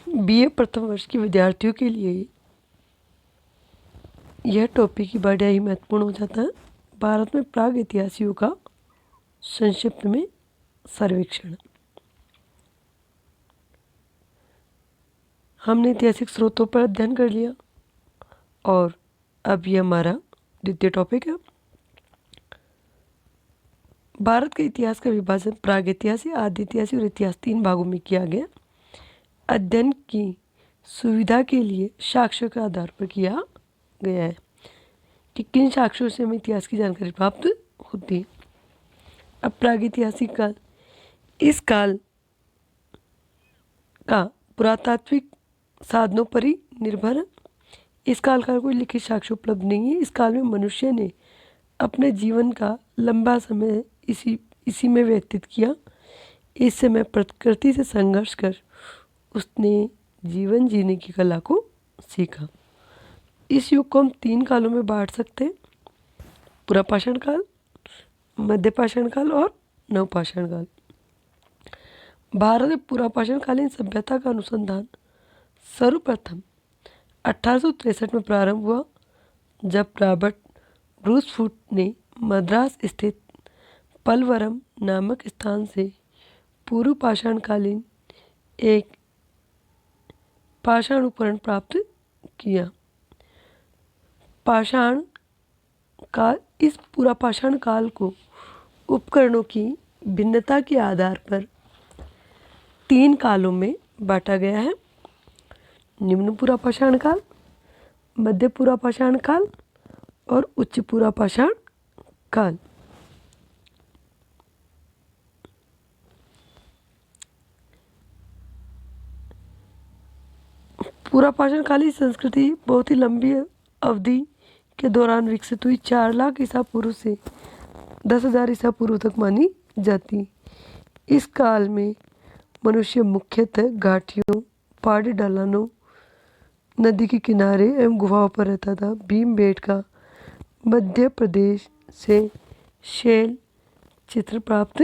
BA प्रथम वर्ष के विद्यार्थियों के लिए यह टॉपिक ही बड़ा ही महत्वपूर्ण हो जाता है। भारत में प्राग इतिहासियों का संक्षिप्त में सर्वेक्षण। हमने ऐतिहासिक स्रोतों पर अध्ययन कर लिया और अब ये हमारा द्वितीय टॉपिक है। भारत के इतिहास का विभाजन प्रागैतिहासिक, आदिऐतिहासिक और इतिहास 3 भागों में किया गया। अध्ययन की सुविधा के लिए साक्ष्यों के आधार पर किया गया है कि किन साक्ष्यों से हमें इतिहास की जानकारी प्राप्त होती है। अब प्रागैतिहासिक काल, इस काल का पुरातात्विक साधनों पर ही निर्भर है। इस काल का कोई लिखित साक्ष्य उपलब्ध नहीं है। इस काल में मनुष्य ने अपने जीवन का लंबा समय इसी में व्यतीत किया। इस समय प्रकृति से संघर्ष कर उसने जीवन जीने की कला को सीखा। इस युग को हम 3 कालों में बांट सकते हैं: पुरापाषाण काल, मध्यपाषाण काल और नवपाषाण काल। भारत में पुरापाषाणकालीन सभ्यता का अनुसंधान सर्वप्रथम 1863 में प्रारंभ हुआ, जब रॉबर्ट ब्रूसफुट ने मद्रास स्थित पलवरम नामक स्थान से पूर्व पाषाणकालीन एक पाषाण उपकरण प्राप्त किया। पाषाण काल, इस पुरापाषाण काल को उपकरणों की भिन्नता के आधार पर 3 कालों में बांटा गया है: निम्न पुरापाषाण काल, मध्य पुरापाषाण काल और उच्च पुरापाषाण काल। पुरापाषाण कालीन संस्कृति बहुत ही लंबी अवधि के दौरान विकसित हुई। 4 लाख ईसा पूर्व से 10,000 ईसा पूर्व तक मानी जाती। इस काल में मनुष्य मुख्यतः घाटियों, पहाड़ी ढलानों, नदी के किनारे एवं गुफाओं पर रहता था। भीमबेटका मध्य प्रदेश से शैल चित्र प्राप्त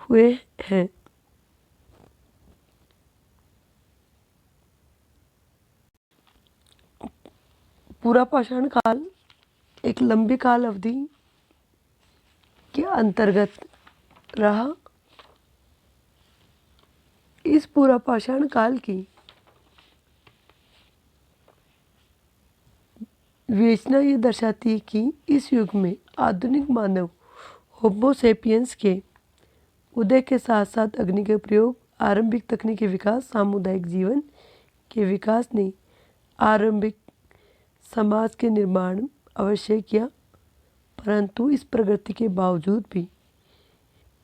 हुए हैं। पुरापाषाण काल एक लंबी काल अवधि के अंतर्गत रहा। इस पुरापाषाण काल की विवेचना ये दर्शाती है कि इस युग में आधुनिक मानव होमो सेपियंस के उदय के साथ साथ अग्नि के प्रयोग, आरंभिक तकनीकी विकास, सामुदायिक जीवन के विकास ने आरंभिक समाज के निर्माण अवश्य किया, परंतु इस प्रगति के बावजूद भी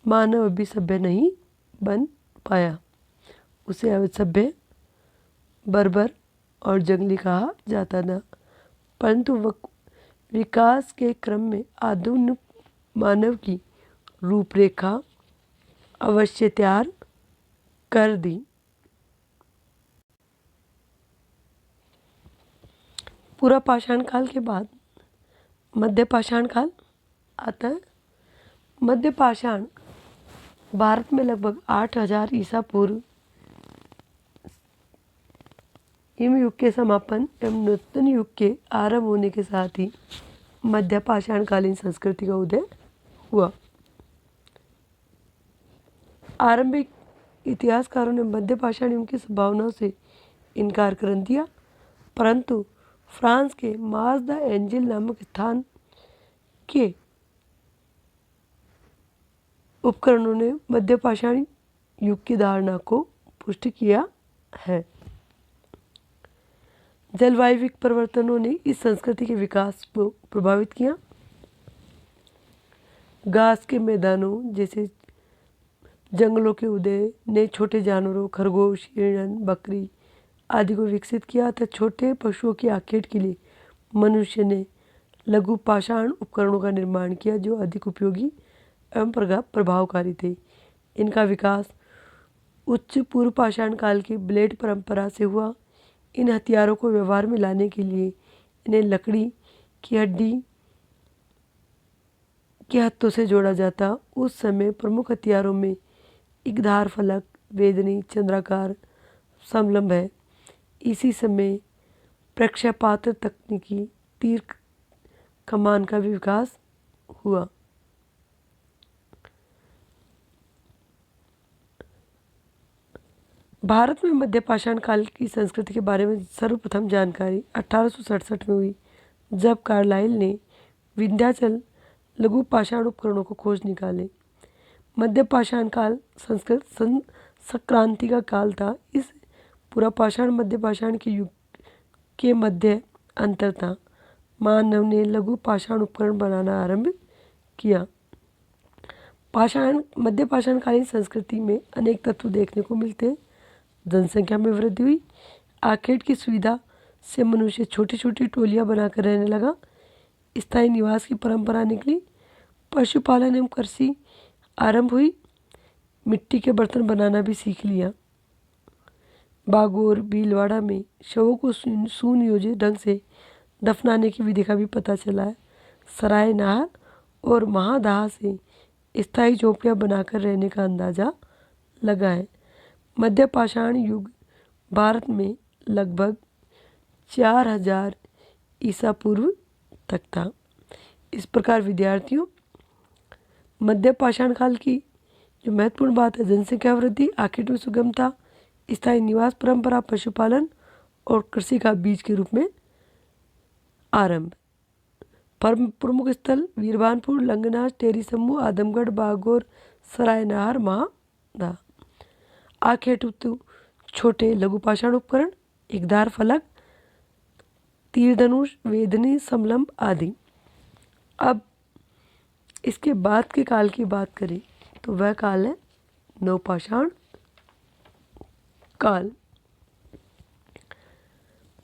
मानव अभी सभ्य नहीं बन पाया। उसे असभ्य, बर्बर और जंगली कहा जाता था। परंतु विकास के क्रम में आधुनिक मानव की रूपरेखा अवश्य तैयार कर दी। पुरापाषाण काल के बाद मध्यपाषाण काल आता है। मध्यपाषाण भारत में लगभग 8,000 ईसा पूर्व हिमयुग के समापन एवं नूतन युग के आरंभ होने के साथ ही मध्यपाषाणकालीन संस्कृति का उदय हुआ। आरंभिक इतिहासकारों ने मध्यपाषाण युग की संभावनाओं से इनकार कर दिया, परंतु फ्रांस के मार्स द एंजिल नामक स्थान के उपकरणों ने मध्यपाषाण युग की धारणा को पुष्ट किया है। जलवायु परिवर्तनों ने इस संस्कृति के विकास को प्रभावित किया। घास के मैदानों जैसे जंगलों के उदय ने छोटे जानवरों, खरगोश, हिरण, बकरी आदि को विकसित किया तथा छोटे पशुओं की आखेट के लिए मनुष्य ने लघु पाषाण उपकरणों का निर्माण किया, जो अधिक उपयोगी एवं प्रभावकारी थे। इनका विकास उच्च पूर्व पाषाण काल की ब्लेड परंपरा से हुआ। इन हथियारों को व्यवहार में लाने के लिए इन्हें लकड़ी की हड्डी के हत्थों से जोड़ा जाता। उस समय प्रमुख हथियारों में इकधार फलक, वेदनी, चंद्राकार, संलंब है। इसी समय प्रक्षेपास्त्र तकनीकी तीर कमान का भी विकास हुआ। भारत में मध्यपाषाण काल की संस्कृति के बारे में सर्वप्रथम जानकारी 1867 में हुई, जब कार्लाइल ने विंध्याचल लघु पाषाण उपकरणों को खोज निकाले। मध्यपाषाण काल संस्कृत संक्रांति का काल था। इस पुरापाषाण मध्यपाषाण के युग के मध्य अंतर था। मानव ने लघु पाषाण उपकरण बनाना आरंभ किया। मध्यपाषाणकालीन संस्कृति में अनेक तत्व देखने को मिलते। जनसंख्या में वृद्धि हुई। आखेट की सुविधा से मनुष्य छोटी छोटी टोलियां बनाकर रहने लगा। स्थायी निवास की परंपरा निकली। पशुपालन एवं कृषि आरंभ हुई। मिट्टी के बर्तन बनाना भी सीख लिया। बागोर भीलवाड़ा में शवों को सुनियोजित ढंग से दफनाने की विधि का भी पता चला है। सराय नाहर और महादाह से स्थायी झोपड़ियां बनाकर रहने का अंदाजा लगा है। मध्यपाषाण युग भारत में लगभग 4000 ईसा पूर्व तक था। इस प्रकार विद्यार्थियों, मध्यपाषाण काल की जो महत्वपूर्ण बात है, जनसंख्या वृद्धि, आखेट में सुगमता, स्थायी निवास परंपरा, पशुपालन और कृषि का बीज के रूप में आरंभ। प्रमुख स्थल वीरभानपुर, लंगनाच, टेरी समूह, आदमगढ़, बागोर, सराय नाहर, महादा। आखेट छोटे लघु पाषाण उपकरण, एकधार फलक, तीर धनुष, वेदनी, समलंब आदि। अब इसके बाद के काल की बात करें तो वह काल है नवपाषाण काल।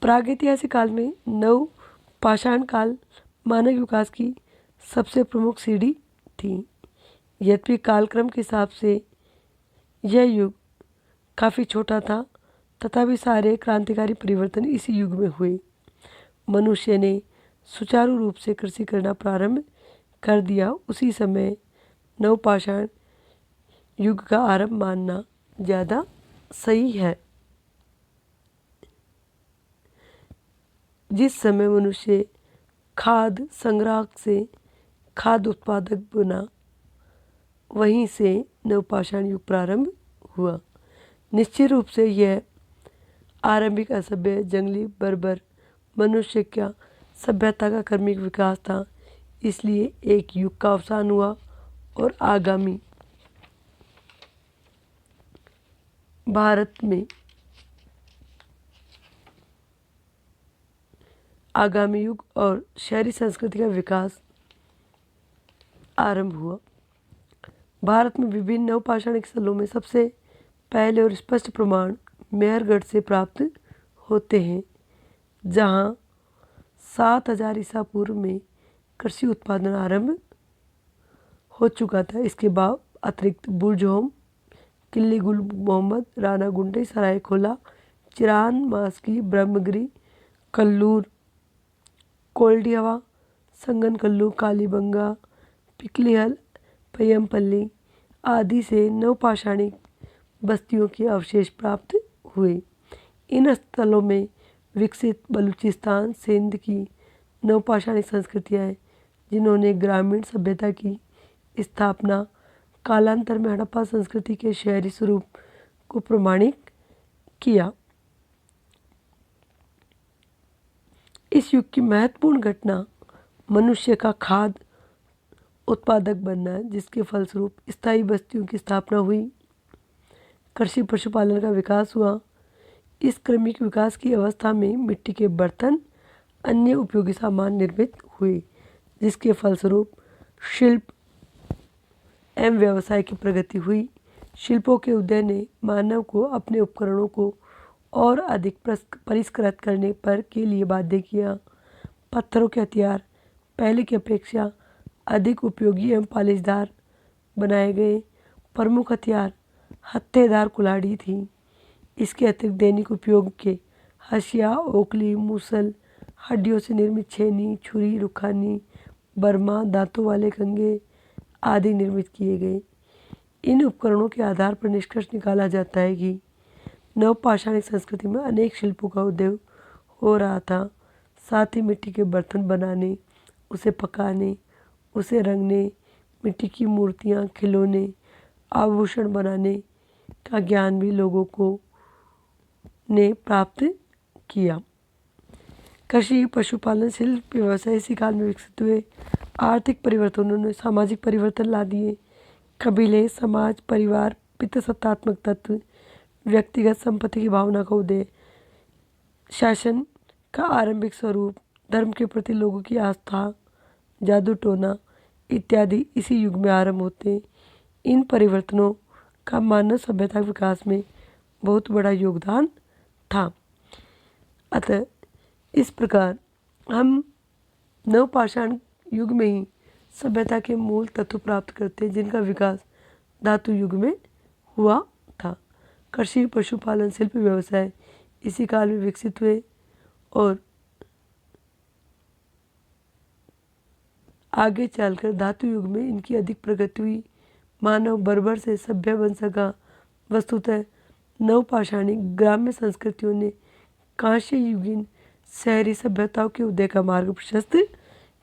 प्रागैतिहासिक काल में नवपाषाण काल मानव विकास की सबसे प्रमुख सीढ़ी थी। यद्यपि कालक्रम के हिसाब से यह युग काफ़ी छोटा था, तथापि सारे क्रांतिकारी परिवर्तन इसी युग में हुए। मनुष्य ने सुचारू रूप से कृषि करना प्रारंभ कर दिया। उसी समय नवपाषाण युग का आरंभ मानना ज़्यादा सही है। जिस समय मनुष्य खाद्य संग्रह से खाद्य उत्पादक बना, वहीं से नवपाषाण युग प्रारंभ हुआ। निश्चित रूप से यह आरंभिक असभ्य जंगली बर्बर मनुष्य का सभ्यता का क्रमिक विकास था। इसलिए एक युग का अवसान हुआ और आगामी युग और शहरी संस्कृति का विकास आरंभ हुआ। भारत में विभिन्न नवपाषाणिक स्थलों में सबसे पहले और स्पष्ट प्रमाण मेहरगढ़ से प्राप्त होते हैं, जहाँ 7000 ईसा पूर्व में कृषि उत्पादन आरंभ हो चुका था। इसके बाद अतिरिक्त बुरजहोम, किल्ली गुल मोहम्मद, राना गुंडे, सरायखोला, चिरान, मास्की, ब्रह्मगिरी, कल्लूर, कोल्डियावा, संगनकल्लू, कालीबंगा, पिकलीहल, पय्यमपल्ली आदि से नवपाषाणिक बस्तियों के अवशेष प्राप्त हुए। इन स्थलों में विकसित बलूचिस्तान, सिंध की नवपाषाणिक संस्कृतियाँ हैं, जिन्होंने ग्रामीण सभ्यता की स्थापना कालांतर में हड़प्पा संस्कृति के शहरी स्वरूप को प्रमाणित किया। इस युग की महत्वपूर्ण घटना मनुष्य का खाद्य उत्पादक बनना है, जिसके फलस्वरूप स्थायी बस्तियों की स्थापना हुई। कृषि पशुपालन का विकास हुआ। इस क्रमिक विकास की अवस्था में मिट्टी के बर्तन, अन्य उपयोगी सामान निर्मित हुए, जिसके फलस्वरूप शिल्प एवं व्यवसाय की प्रगति हुई। शिल्पों के उदय ने मानव को अपने उपकरणों को और अधिक परिष्कृत करने के लिए बाध्य किया। पत्थरों के हथियार पहले की अपेक्षा अधिक उपयोगी एवं पालिशदार बनाए गए। प्रमुख हथियार हत्थेदार कुल्हाड़ी थी। इसके अतिरिक्त दैनिक उपयोग के हंसिया, ओखली, मूसल, हड्डियों से निर्मित छेनी, छुरी, रुखानी, बर्मा, दांतों वाले कंगे आदि निर्मित किए गए। इन उपकरणों के आधार पर निष्कर्ष निकाला जाता है कि नवपाषाणिक संस्कृति में अनेक शिल्पों का उद्योग हो रहा था। साथ ही मिट्टी के बर्तन बनाने, उसे पकाने, उसे रंगने, मिट्टी की मूर्तियाँ, खिलौने, आभूषण बनाने का ज्ञान भी लोगों को ने प्राप्त किया। कृषि, पशुपालन, शिल्प व्यवसाय इसी काल में विकसित हुए। आर्थिक परिवर्तनों ने सामाजिक परिवर्तन ला दिए। कबीले, समाज, परिवार, पितृसत्तात्मक तत्व, व्यक्तिगत संपत्ति की भावना का उदय, शासन का आरंभिक स्वरूप, धर्म के प्रति लोगों की आस्था, जादू टोना इत्यादि इसी युग में आरंभ होते। इन परिवर्तनों का मानव सभ्यता विकास में बहुत बड़ा योगदान था। अतः इस प्रकार हम नवपाषाण युग में ही सभ्यता के मूल तत्व प्राप्त करते हैं, जिनका विकास धातु युग में हुआ था। कृषि, पशुपालन, शिल्प व्यवसाय इसी काल में विकसित हुए और आगे चलकर धातु युग में इनकी अधिक प्रगति हुई। मानव बर्बर से सभ्य बन सका। वस्तुतः नवपाषाणिक ग्राम्य संस्कृतियों ने कांस्य युगीन शहरी सभ्यताओं के उदय का मार्ग प्रशस्त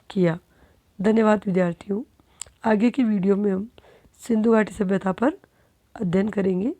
किया। धन्यवाद विद्यार्थियों। आगे की वीडियो में हम सिंधु घाटी सभ्यता पर अध्ययन करेंगे।